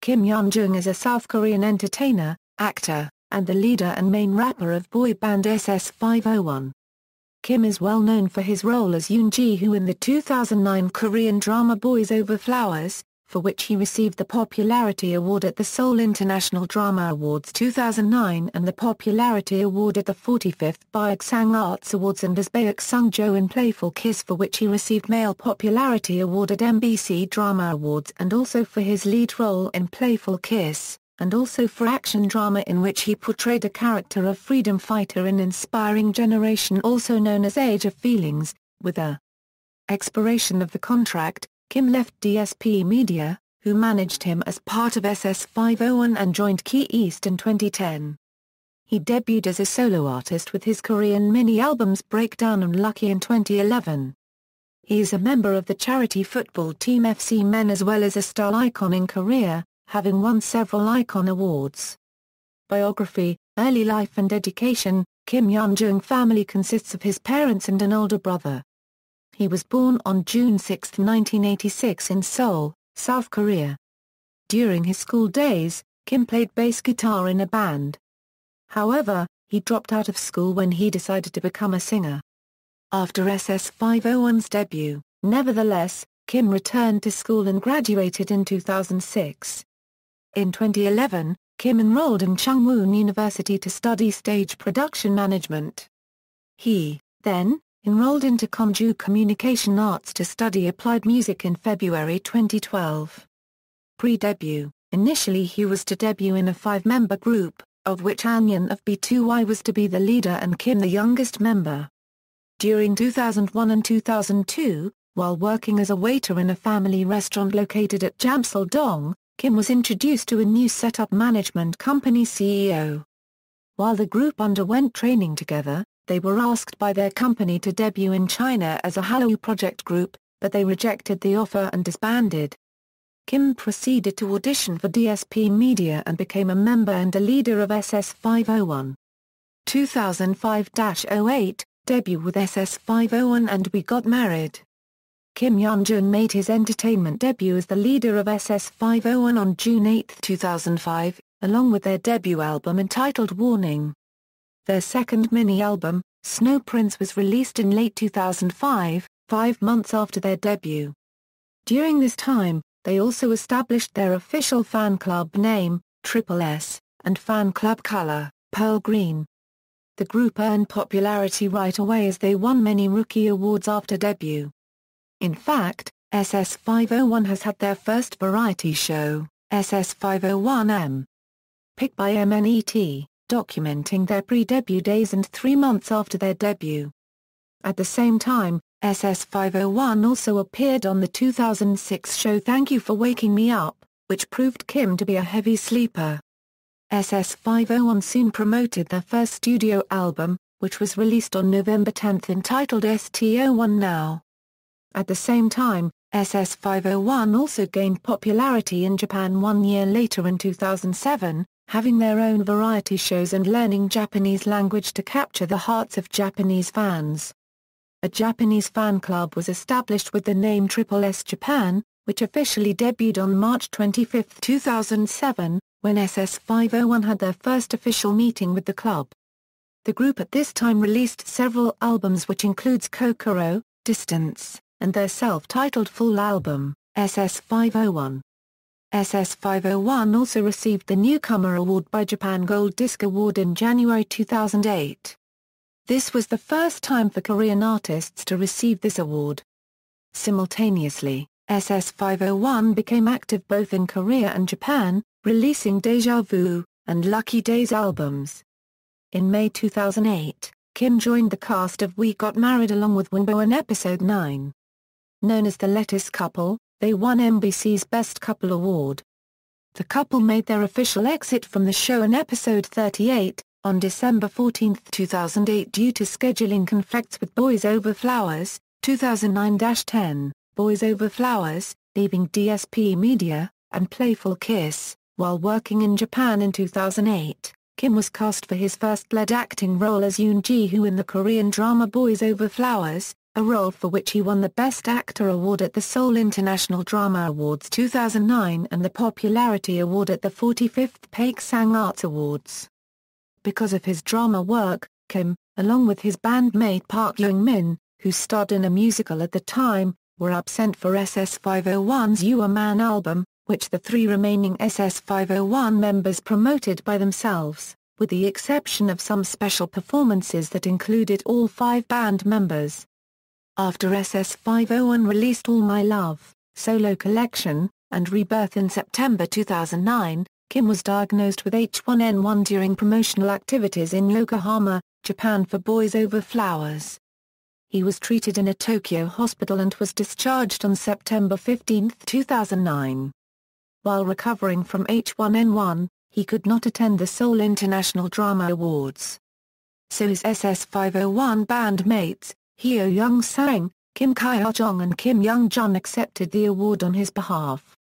Kim Hyun-joong is a South Korean entertainer, actor, and the leader and main rapper of boy band SS501. Kim is well known for his role as Yoon Ji-hoo in the 2009 Korean drama Boys Over Flowers, for which he received the Popularity Award at the Seoul International Drama Awards 2009 and the Popularity Award at the 45th Baeksang Arts Awards, and as Baek Seung-jo in Playful Kiss, for which he received Male Popularity Award at MBC Drama Awards, and also for his lead role in Playful Kiss, and also for action drama in which he portrayed a character of freedom fighter in Inspiring Generation, also known as Age of Feelings. With the expiration of the contract, Kim left DSP Media, who managed him as part of SS501, and joined Key East in 2010. He debuted as a solo artist with his Korean mini-albums Breakdown and Lucky in 2011. He is a member of the charity football team FC Men as well as a style icon in Korea, having won several icon awards. Biography, early life and education. Kim Hyun-joong family consists of his parents and an older brother. He was born on June 6, 1986 in Seoul, South Korea. During his school days, Kim played bass guitar in a band. However, he dropped out of school when he decided to become a singer. After SS501's debut, nevertheless, Kim returned to school and graduated in 2006. In 2011, Kim enrolled in Chungwoon University to study stage production management. He, then, enrolled into Konju Communication Arts to study applied music in February 2012. Pre-debut, initially he was to debut in a 5-member group, of which Anyeon of B2Y was to be the leader and Kim the youngest member. During 2001 and 2002, while working as a waiter in a family restaurant located at Jamsil-dong, Kim was introduced to a new set-up management company CEO. While the group underwent training together, they were asked by their company to debut in China as a Hallyu project group, but they rejected the offer and disbanded. Kim proceeded to audition for DSP Media and became a member and a leader of SS501. 2005-08, debut with SS501 and We Got Married. Kim Hyun-joong made his entertainment debut as the leader of SS501 on June 8, 2005, along with their debut album entitled Warning. Their second mini-album, Snow Prince, was released in late 2005, 5 months after their debut. During this time, they also established their official fan club name, Triple S, and fan club color, Pearl Green. The group earned popularity right away as they won many rookie awards after debut. In fact, SS501 has had their first variety show, SS501M. Picked by MNET, documenting their pre-debut days and 3 months after their debut. At the same time, SS501 also appeared on the 2006 show Thank You for Waking Me Up, which proved Kim to be a heavy sleeper. SS501 soon promoted their first studio album, which was released on November 10 entitled ST01 Now. At the same time, SS501 also gained popularity in Japan 1 year later in 2007, having their own variety shows and learning Japanese language to capture the hearts of Japanese fans. A Japanese fan club was established with the name Triple S Japan, which officially debuted on March 25, 2007, when SS501 had their first official meeting with the club. The group at this time released several albums, which includes Kokoro, Distance, and their self-titled full album, SS501. SS501 also received the Newcomer Award by Japan Gold Disc Award in January 2008. This was the first time for Korean artists to receive this award. Simultaneously, SS501 became active both in Korea and Japan, releasing Deja Vu and Lucky Days albums. In May 2008, Kim joined the cast of We Got Married along with Wonbo in episode 9. Known as the Lettuce Couple, they won MBC's Best Couple Award. The couple made their official exit from the show in episode 38, on December 14, 2008 due to scheduling conflicts with Boys Over Flowers, 2009-10, Boys Over Flowers, leaving DSP Media, and Playful Kiss. While working in Japan in 2008, Kim was cast for his first lead acting role as Yoon Ji-hoo in the Korean drama Boys Over Flowers, a role for which he won the Best Actor award at the Seoul International Drama Awards 2009 and the Popularity Award at the 45th Baeksang Arts Awards. Because of his drama work, Kim, along with his bandmate Park Young-min, who starred in a musical at the time, were absent for SS501's You a Man album, which the three remaining SS501 members promoted by themselves, with the exception of some special performances that included all 5 band members. After SS501 released All My Love, Solo Collection, and Rebirth in September 2009, Kim was diagnosed with H1N1 during promotional activities in Yokohama, Japan for Boys Over Flowers. He was treated in a Tokyo hospital and was discharged on September 15, 2009. While recovering from H1N1, he could not attend the Seoul International Drama Awards. So his SS501 bandmates, Hyo Young-sang, Kim Kyo-jong and Kim Young-jun accepted the award on his behalf.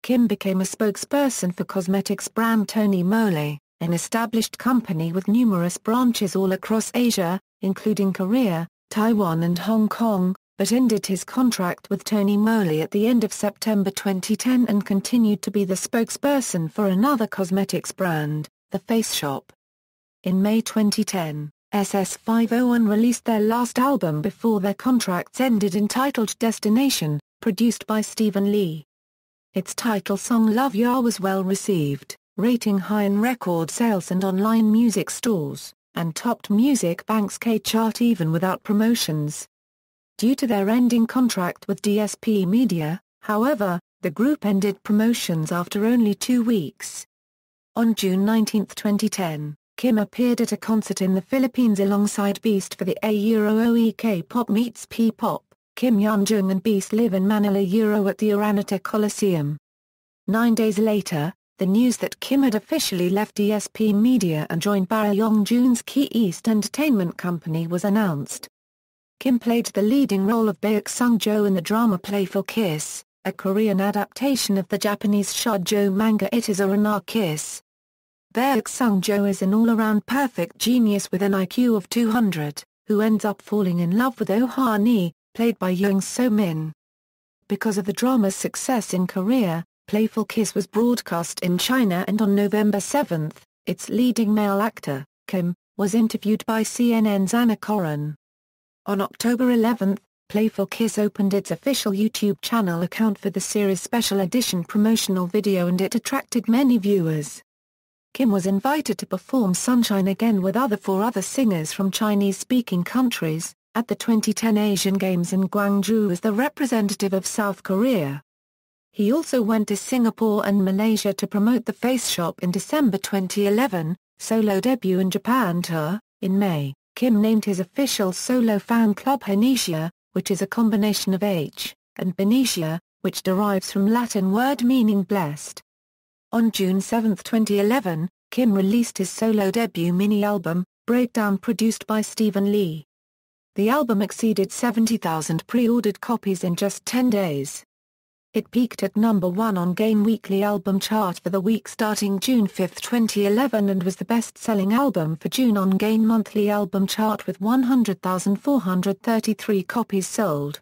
Kim became a spokesperson for cosmetics brand Tony Moly, an established company with numerous branches all across Asia, including Korea, Taiwan and Hong Kong, but ended his contract with Tony Moly at the end of September 2010 and continued to be the spokesperson for another cosmetics brand, The Face Shop. In May 2010, SS501 released their last album before their contracts ended, entitled Destination, produced by Stephen Lee. Its title song Love Ya was well received, rating high in record sales and online music stores, and topped Music Bank's K-chart even without promotions. Due to their ending contract with DSP Media, however, the group ended promotions after only 2 weeks. On June 19, 2010, Kim appeared at a concert in the Philippines alongside Beast for the A-Euro K-pop meets P-pop. Kim Hyun-joong and Beast live in Manila at the Araneta Coliseum. 9 days later, the news that Kim had officially left DSP Media and joined Bae Young-joon's Key East Entertainment Company was announced. Kim played the leading role of Baek Seung-jo in the drama Playful Kiss, a Korean adaptation of the Japanese shoujo manga It Is a Kiss. Baek Seung-jo is an all-around perfect genius with an IQ of 200, who ends up falling in love with Oh Ha-ni, played by Yoon So-min. Because of the drama's success in Korea, Playful Kiss was broadcast in China, and on November 7, its leading male actor, Kim, was interviewed by CNN's Anna Coren. On October 11, Playful Kiss opened its official YouTube channel account for the series' special edition promotional video, and it attracted many viewers. Kim was invited to perform Sunshine Again with 4 other singers from Chinese-speaking countries, at the 2010 Asian Games in Gwangju as the representative of South Korea. He also went to Singapore and Malaysia to promote The Face Shop in December 2011, solo debut in Japan tour. In May, Kim named his official solo fan club Hanja, which is a combination of H and Benicia, which derives from Latin word meaning blessed. On June 7, 2011, Kim released his solo debut mini-album, Breakdown, produced by Stephen Lee. The album exceeded 70,000 pre-ordered copies in just 10 days. It peaked at number 1 on Gain Weekly album chart for the week starting June 5, 2011, and was the best-selling album for June on Gain monthly album chart with 100,433 copies sold.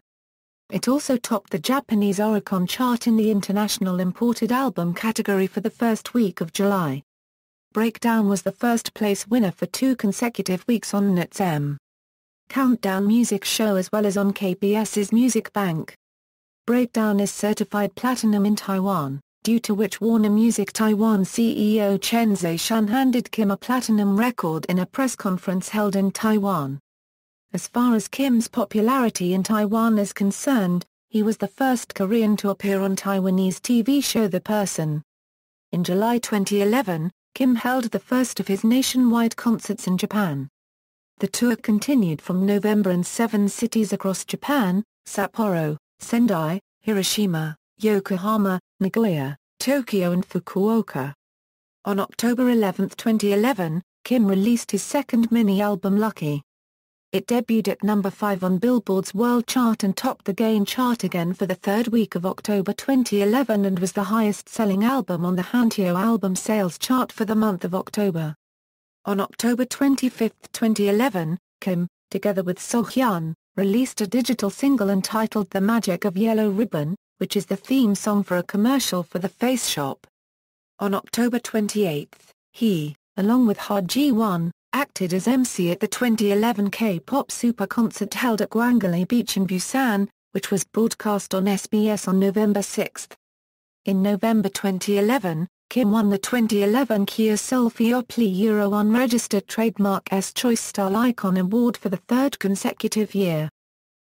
It also topped the Japanese Oricon chart in the international imported album category for the first week of July. Breakdown was the first-place winner for 2 consecutive weeks on Net's M Countdown music show as well as on KBS's Music Bank. Breakdown is certified platinum in Taiwan, due to which Warner Music Taiwan CEO Chen Zhe-shan handed Kim a platinum record in a press conference held in Taiwan. As far as Kim's popularity in Taiwan is concerned, he was the first Korean to appear on Taiwanese TV show The Person. In July 2011, Kim held the first of his nationwide concerts in Japan. The tour continued from November in 7 cities across Japan: Sapporo, Sendai, Hiroshima, Yokohama, Nagoya, Tokyo and Fukuoka. On October 11, 2011, Kim released his second mini-album Lucky. It debuted at number 5 on Billboard's World Chart and topped the Gain chart again for the 3rd week of October 2011 and was the highest-selling album on the Hanteo album sales chart for the month of October. On October 25, 2011, Kim, together with So-hyun, released a digital single entitled The Magic of Yellow Ribbon, which is the theme song for a commercial for the Face Shop. On October 28, he, along with Ha Ji-won, acted as MC at the 2011 K-pop super concert held at Gwangaley Beach in Busan, which was broadcast on SBS on November 6. In November 2011, Kim won the 2011 Kia Soul Fiopli Euro 1 registered trademark S Choice Style Icon Award for the third consecutive year.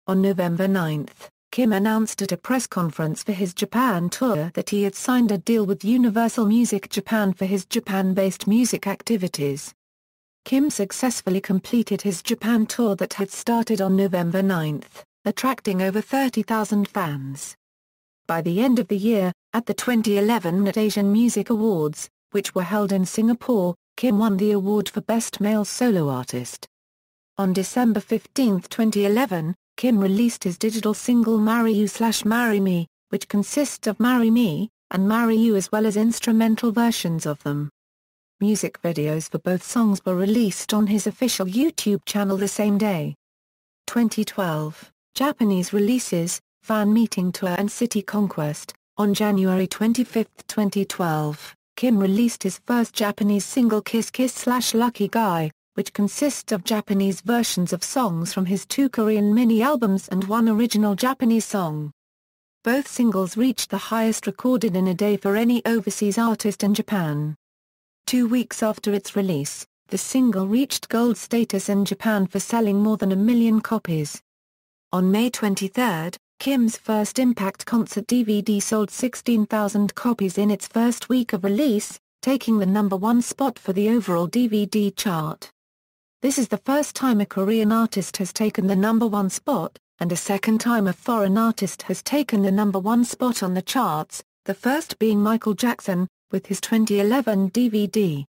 On November 9, Kim announced at a press conference for his Japan tour that he had signed a deal with Universal Music Japan for his Japan-based music activities. Kim successfully completed his Japan tour that had started on November 9, attracting over 30,000 fans. By the end of the year, at the 2011 Asian Music Awards, which were held in Singapore, Kim won the award for Best Male Solo Artist. On December 15, 2011, Kim released his digital single Marry You/Marry Me, which consists of Marry Me and Marry You as well as instrumental versions of them. Music videos for both songs were released on his official YouTube channel the same day. 2012, Japanese releases, Fan Meeting Tour and City Conquest. On January 25, 2012, Kim released his first Japanese single Kiss Kiss/Lucky Guy, which consists of Japanese versions of songs from his 2 Korean mini-albums and 1 original Japanese song. Both singles reached the highest recorded in a day for any overseas artist in Japan. 2 weeks after its release, the single reached gold status in Japan for selling more than 1 million copies. On May 23, Kim's first Impact concert DVD sold 16,000 copies in its first week of release, taking the #1 spot for the overall DVD chart. This is the first time a Korean artist has taken the #1 spot, and a second time a foreign artist has taken the #1 spot on the charts, the first being Michael Jackson, with his 2011 DVD.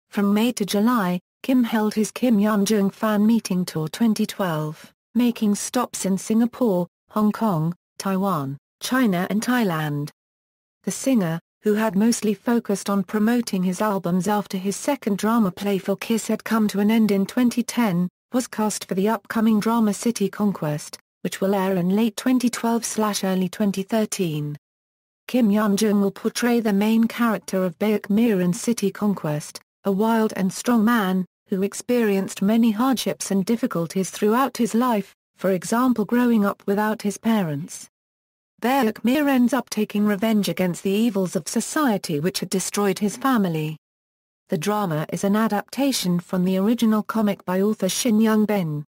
From May to July, Kim held his Kim Hyun-joong Fan Meeting Tour 2012, making stops in Singapore, Hong Kong, Taiwan, China and Thailand. The singer, who had mostly focused on promoting his albums after his second drama Playful Kiss had come to an end in 2010, was cast for the upcoming drama City Conquest, which will air in late 2012/early 2013. Kim Hyun-joong will portray the main character of Baek Mir in City Conquest, a wild and strong man, who experienced many hardships and difficulties throughout his life, for example growing up without his parents. Baek Mir ends up taking revenge against the evils of society which had destroyed his family. The drama is an adaptation from the original comic by author Shin Young-bin.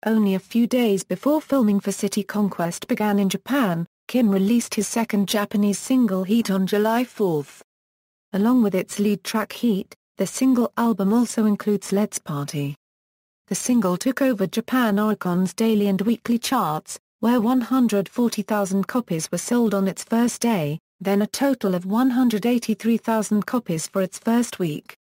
Only a few days before filming for City Conquest began in Japan, Kim released his second Japanese single Heat on July 4. Along with its lead track Heat, the single album also includes Let's Party. The single took over Japan Oricon's daily and weekly charts, where 140,000 copies were sold on its first day, then a total of 183,000 copies for its first week.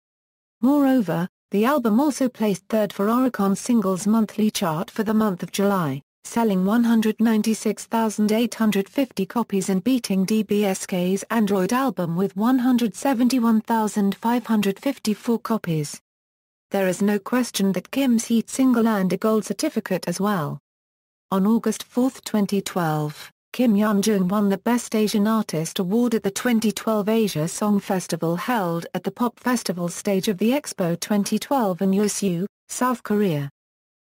Moreover, the album also placed third for Oricon's singles monthly chart for the month of July, selling 196,850 copies and beating DBSK's Android album with 171,554 copies. There is no question that Kim's Heat single earned a gold certificate as well. On August 4, 2012, Kim Hyun-joong won the Best Asian Artist Award at the 2012 Asia Song Festival held at the Pop Festival stage of the Expo 2012 in Yeosu, South Korea.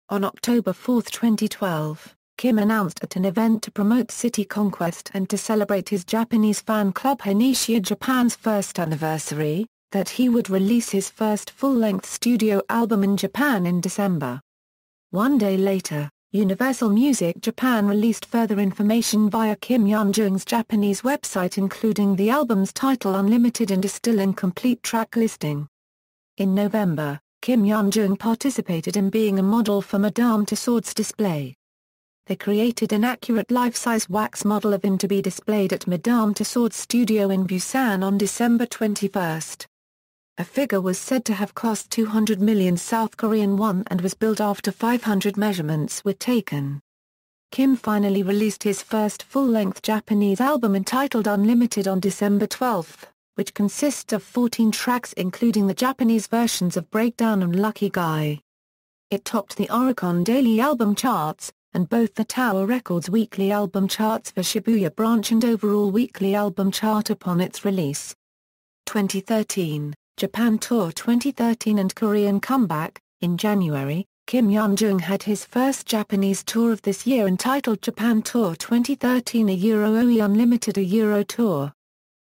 On October 4, 2012, Kim announced at an event to promote City Conquest and to celebrate his Japanese fan club Hanisha Japan's first anniversary, that he would release his first full-length studio album in Japan in December. One day later, Universal Music Japan released further information via Kim Hyun-joong's Japanese website including the album's title Unlimited and a still incomplete track listing. In November, Kim Hyun-joong participated in being a model for Madame Tussauds display. They created an accurate life-size wax model of him to be displayed at Madame Tussauds studio in Busan on December 21. A figure was said to have cost 200 million South Korean won and was built after 500 measurements were taken. Kim finally released his first full-length Japanese album entitled Unlimited on December 12, which consists of 14 tracks including the Japanese versions of Breakdown and Lucky Guy. It topped the Oricon Daily Album charts, and both the Tower Records weekly album charts for Shibuya branch and overall weekly album chart upon its release. 2013, Japan Tour 2013 and Korean Comeback. In January, Kim Hyun-joong had his first Japanese tour of this year entitled Japan Tour 2013 a Euro OE Unlimited a Euro Tour.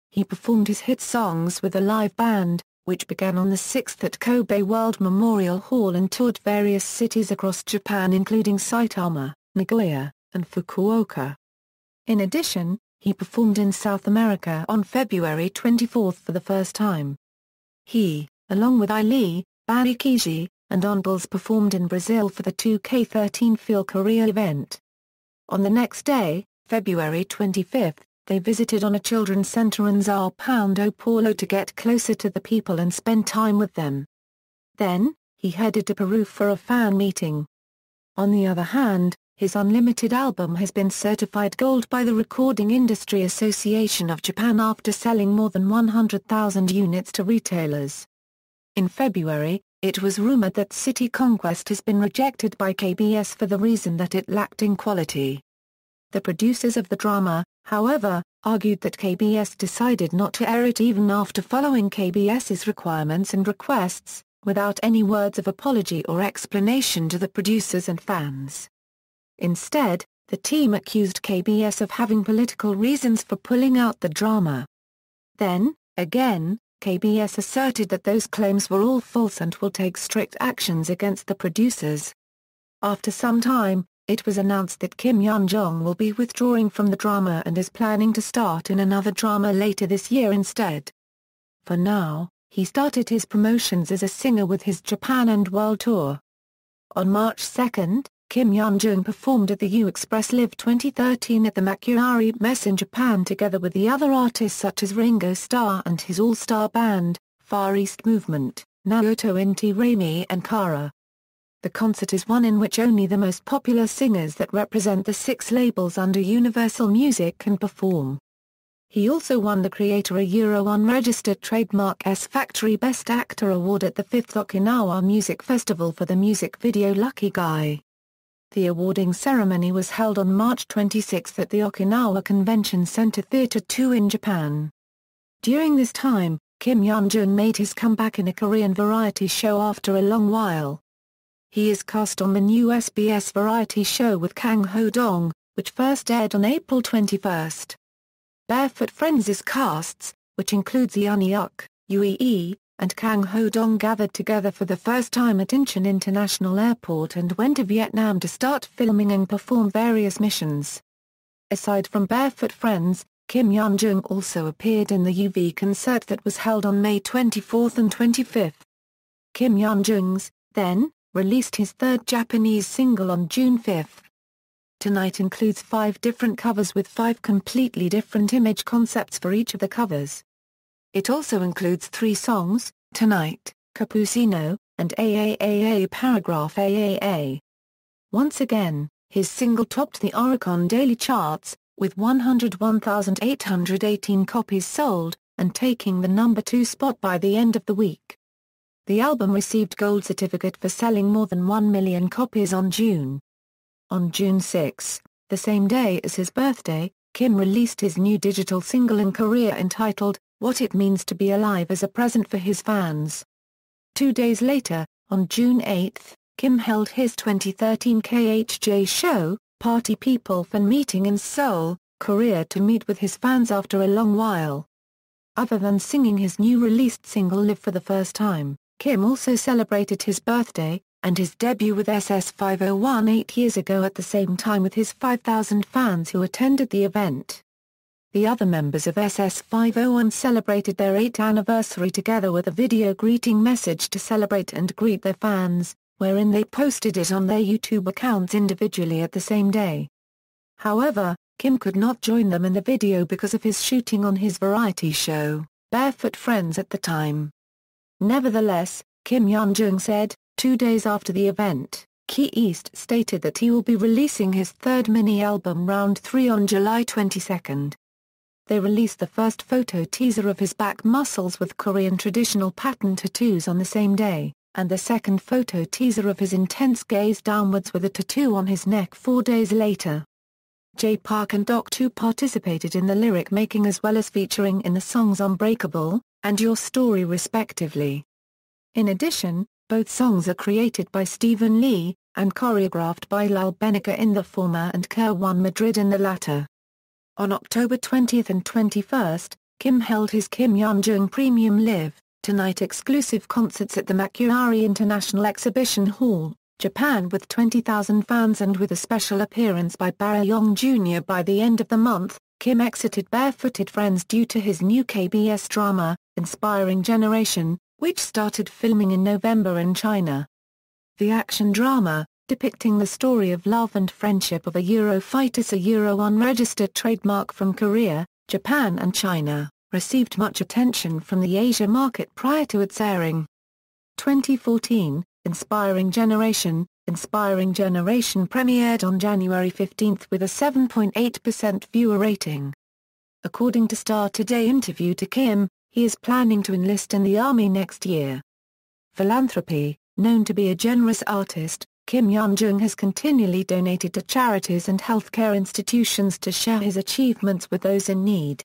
He performed his hit songs with a live band, which began on the 6th at Kobe World Memorial Hall and toured various cities across Japan including Saitama, Nagoya, and Fukuoka. In addition, he performed in South America on February 24 for the first time. He, along with Lee, Baekseung-jo, and Onbils performed in Brazil for the 2K13 Feel Korea event. On the next day, February 25, they visited on a children's center in Sao Paulo to get closer to the people and spend time with them. Then, he headed to Peru for a fan meeting. On the other hand, his Unlimited album has been certified gold by the Recording Industry Association of Japan after selling more than 100,000 units to retailers. In February, it was rumored that City Conquest has been rejected by KBS for the reason that it lacked in quality. The producers of the drama, however, argued that KBS decided not to air it even after following KBS's requirements and requests, without any words of apology or explanation to the producers and fans. Instead, the team accused KBS of having political reasons for pulling out the drama. Then, again, KBS asserted that those claims were all false and will take strict actions against the producers. After some time, it was announced that Kim Hyun-joong will be withdrawing from the drama and is planning to start in another drama later this year instead. For now, he started his promotions as a singer with his Japan and World Tour. On March 2, Kim Hyun-joong performed at the U-Express Live 2013 at the Makuhari Mess in Japan together with the other artists such as Ringo Starr and his all-star band, Far East Movement, Naoto Inti Rami and Kara. The concert is one in which only the most popular singers that represent the 6 labels under Universal Music can perform. He also won the Creator a Euro Unregistered Trademark S Factory Best Actor Award at the 5th Okinawa Music Festival for the music video Lucky Guy. The awarding ceremony was held on March 26 at the Okinawa Convention Center Theatre 2 in Japan. During this time, Kim Hyun-joong made his comeback in a Korean variety show after a long while. He is cast on the new SBS variety show with Kang Ho-dong, which first aired on April 21. Barefoot Friends' casts, which includes Yeon Hyuk, Uee, and Kang Ho-dong gathered together for the first time at Incheon International Airport and went to Vietnam to start filming and perform various missions. Aside from Barefoot Friends, Kim Hyun-joong also appeared in the UV concert that was held on May 24 and 25. Kim Hyun-joong's, Then, released his third Japanese single on June 5. Tonight includes 5 different covers with 5 completely different image concepts for each of the covers. It also includes 3 songs, Tonight, Cappuccino, and AAAA Paragraph AAA. Once again, his single topped the Oricon daily charts, with 101,818 copies sold, and taking the number 2 spot by the end of the week. The album received gold certificate for selling more than 1 million copies on June. On June 6, the same day as his birthday, Kim released his new digital single in Korea entitled, What It Means to Be Alive as a present for his fans. 2 days later, on June 8, Kim held his 2013 KHJ show, Party People fan meeting in Seoul, Korea to meet with his fans after a long while. Other than singing his new released single Live for the first time, Kim also celebrated his birthday, and his debut with SS501 8 years ago at the same time with his 5,000 fans who attended the event. The other members of SS501 celebrated their 8th anniversary together with a video greeting message to celebrate and greet their fans, wherein they posted it on their YouTube accounts individually at the same day. However, Kim could not join them in the video because of his shooting on his variety show, Barefoot Friends at the time. Nevertheless, Kim Hyun-joong said, 2 days after the event, Key East stated that he will be releasing his third mini-album Round 3 on July 22. They released the first photo teaser of his back muscles with Korean traditional pattern tattoos on the same day. and the second photo teaser of his intense gaze downwards with a tattoo on his neck 4 days later. Jay Park and Doc 2 participated in the lyric making as well as featuring in the songs Unbreakable and Your Story respectively. In addition, both songs are created by Stephen Lee, and choreographed by Lal Benica in the former and Kerwan Madrid in the latter. On October 20 and 21, Kim held his Kim Hyun-joong Premium Live Tonight exclusive concerts at the Makuhari International Exhibition Hall, Japan with 20,000 fans and with a special appearance by Baeksang Jr. By the end of the month, Kim exited Barefooted Friends due to his new KBS drama, Inspiring Generation, which started filming in November in China. The action drama, depicting the story of love and friendship of a Eurofighter, a Euro unregistered trademark from Korea, Japan and China, received much attention from the Asia market prior to its airing. 2014, Inspiring Generation premiered on January 15 with a 7.8% viewer rating. According to Star Today interview to Kim, he is planning to enlist in the army next year. Philanthropy. Known to be a generous artist, Kim Hyun-joong has continually donated to charities and healthcare institutions to share his achievements with those in need.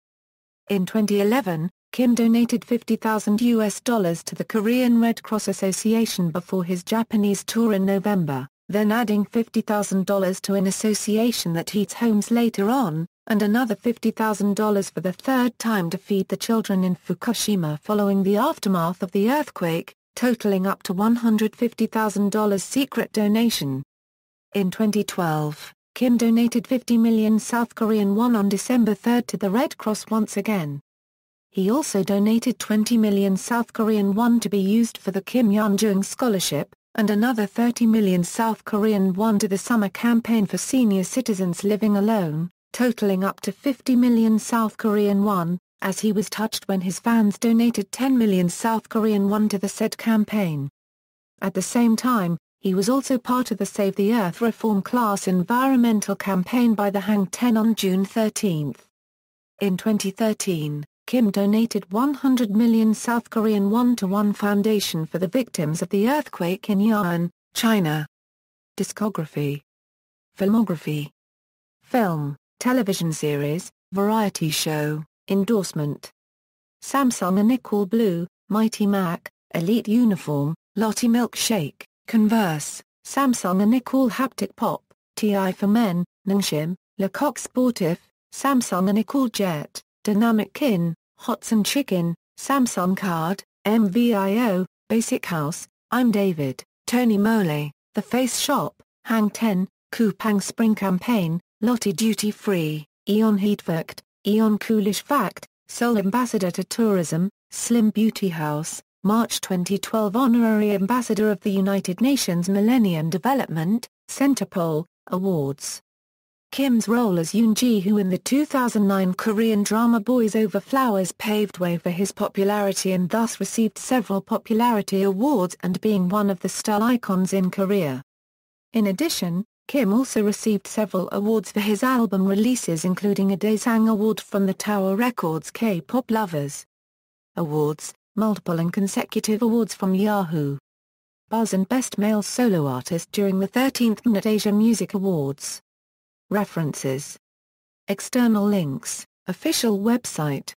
In 2011, Kim donated $50,000 to the Korean Red Cross Association before his Japanese tour in November, then adding $50,000 to an association that heats homes later on, and another $50,000 for the third time to feed the children in Fukushima following the aftermath of the earthquake, totaling up to $150,000 secret donation. In 2012, Kim donated 50 million South Korean won on December 3 to the Red Cross once again. He also donated 20 million South Korean won to be used for the Kim Hyun-joong Scholarship, and another 30 million South Korean won to the summer campaign for senior citizens living alone, totaling up to 50 million South Korean won, as he was touched when his fans donated 10 million South Korean won to the said campaign. At the same time, he was also part of the Save the Earth Reform Class environmental campaign by the Hang 10 on June 13. In 2013, Kim donated 100 million South Korean won to one foundation for the victims of the earthquake in Yunnan, China. Discography. Filmography. Film, television series, variety show, endorsement. Samsung and Nicole Blue, Mighty Mac, Elite Uniform, Lottie Milkshake, Converse, Samsung and Nicole Haptic Pop, TI for Men, Nongshim, Lecoq Sportif, Samsung and Nicole Jet, Dynamic Kin, Hotson Chicken, Samsung Card, MVIO, Basic House, I'm David, Tony Mole, The Face Shop, Hang 10, Kupang Spring Campaign, Lottie Duty Free, Eon Heatwerkt, Eon Coolish Fact, Seoul Ambassador to Tourism, Slim Beauty House, March 2012 Honorary Ambassador of the United Nations Millennium Development Centerpole Awards. Kim's role as Yoon Ji-hoo in the 2009 Korean drama Boys Over Flowers paved way for his popularity and thus received several popularity awards and being one of the style icons in Korea. In addition, Kim also received several awards for his album releases including a Daesang Award from the Tower Records K-Pop Lovers Awards, multiple and consecutive awards from Yahoo! Buzz and Best Male Solo Artist during the 13th MNET Asia Music Awards. References. External links, official website.